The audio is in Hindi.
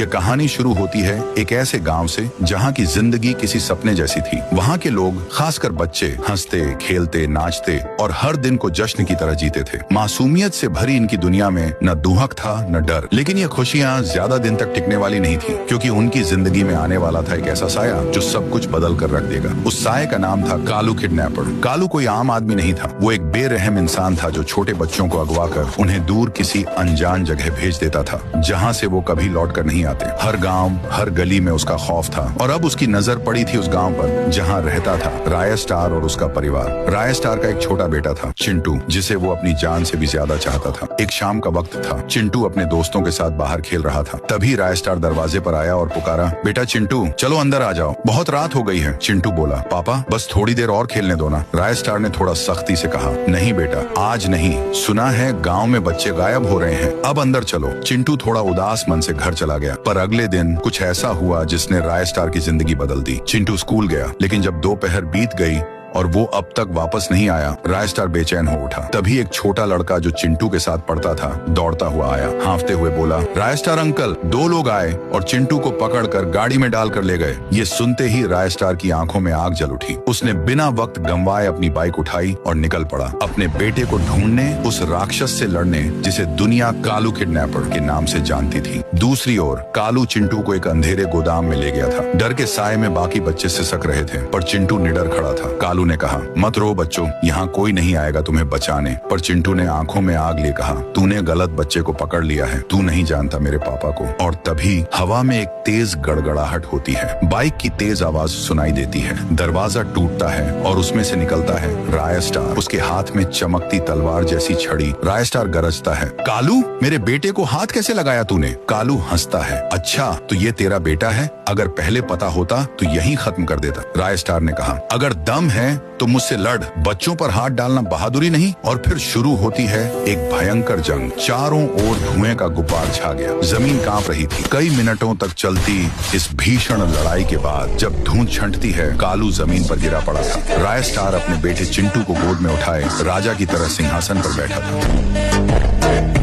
ये कहानी शुरू होती है एक ऐसे गांव से जहां की जिंदगी किसी सपने जैसी थी। वहां के लोग, खासकर बच्चे, हंसते, खेलते, नाचते और हर दिन को जश्न की तरह जीते थे। मासूमियत से भरी इनकी दुनिया में न दुहक था न डर। लेकिन ये खुशियां ज्यादा दिन तक टिकने वाली नहीं थी, क्योंकि उनकी जिंदगी में आने वाला था एक ऐसा साया जो सब कुछ बदल कर रख देगा। उस साये का नाम था कालू किडनैपर। कालू कोई आम आदमी नहीं था। वो एक बेरहम इंसान था जो छोटे बच्चों को अगवा कर उन्हें दूर किसी अनजान जगह भेज देता था, जहाँ से वो कभी लौट कर नहीं आते। हर गांव, हर गली में उसका खौफ था। और अब उसकी नजर पड़ी थी उस गांव पर जहां रहता था राय स्टार और उसका परिवार। राय स्टार का एक छोटा बेटा था, चिंटू, जिसे वो अपनी जान से भी ज्यादा चाहता था। एक शाम का वक्त था। चिंटू अपने दोस्तों के साथ बाहर खेल रहा था। तभी राय स्टार दरवाजे पर आया और पुकारा, बेटा चिंटू, चलो अंदर आ जाओ, बहुत रात हो गई है। चिंटू बोला, पापा बस थोड़ी देर और खेलने दो ना। राय स्टार ने थोड़ा सख्ती से कहा, नहीं बेटा, आज नहीं। सुना है गाँव में बच्चे गायब हो रहे हैं, अब अंदर चलो। चिंटू थोड़ा उदास मन से घर चला गया। पर अगले दिन कुछ ऐसा हुआ जिसने राय स्टार की जिंदगी बदल दी। चिंटू स्कूल गया, लेकिन जब दोपहर बीत गई और वो अब तक वापस नहीं आया, राय स्टार बेचैन हो उठा। तभी एक छोटा लड़का जो चिंटू के साथ पढ़ता था दौड़ता हुआ आया। हांफते हुए बोला, राय स्टार अंकल, दो लोग आए और चिंटू को पकड़कर गाड़ी में डालकर ले गए। ये सुनते ही राय स्टार की आंखों में आग जल उठी। उसने बिना वक्त गंवाए अपनी बाइक उठाई और निकल पड़ा, अपने बेटे को ढूंढने, उस राक्षस से लड़ने जिसे दुनिया कालू किडनैपर के नाम से जानती थी। दूसरी ओर कालू चिंटू को एक अंधेरे गोदाम में ले गया था। डर के साए में बाकी बच्चे सिसक रहे थे, पर चिंटू निडर खड़ा था। कालू ने कहा, मत रो बच्चों, यहाँ कोई नहीं आएगा तुम्हें बचाने। पर चिंटू ने आंखों में आग लिए कहा, तूने गलत बच्चे को पकड़ लिया है, तू नहीं जानता मेरे पापा को। और तभी हवा में एक तेज गड़गड़ाहट होती है। बाइक की तेज आवाज सुनाई देती है। दरवाजा टूटता है और उसमें से निकलता है राय स्टार, उसके हाथ में चमकती तलवार जैसी छड़ी। राय स्टार गरजता है, कालू, मेरे बेटे को हाथ कैसे लगाया तूने? कालू हंसता है, अच्छा तो ये तेरा बेटा है? अगर पहले पता होता तो यहीं खत्म कर देता। राय स्टार ने कहा, अगर दम है तो मुझसे लड़, बच्चों पर हाथ डालना बहादुरी नहीं। और फिर शुरू होती है एक भयंकर जंग। चारों ओर धुएं का गुब्बार छा गया, जमीन कांप रही थी। कई मिनटों तक चलती इस भीषण लड़ाई के बाद जब धुंध छंटती है, कालू जमीन पर गिरा पड़ा था। राय स्टार अपने बेटे चिंटू को गोद में उठाए राजा की तरह सिंहासन पर बैठा था।